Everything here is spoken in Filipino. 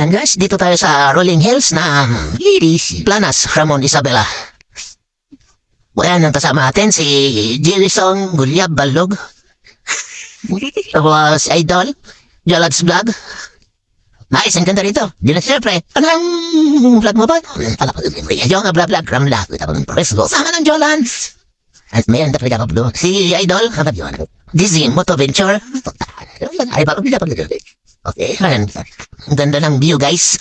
And guys, dito tayo sa rolling hills na Planas, Ramon, Isabela. Ayan, ang kasama natin si Jirisong Gulyab Balog. Tapos si Idol, Jalad's Vlog. Nice, ang ganda rito. Di na siyempre, anong vlog mo ba? Yung vlog, ramla. Sama ng Jolans. At may ang dapat ako doon. Si Idol, kapag yun. Dizzy Moto Venture. Ay, bakit hindi dapat gagawin? Okay, ang ganda ng view, guys.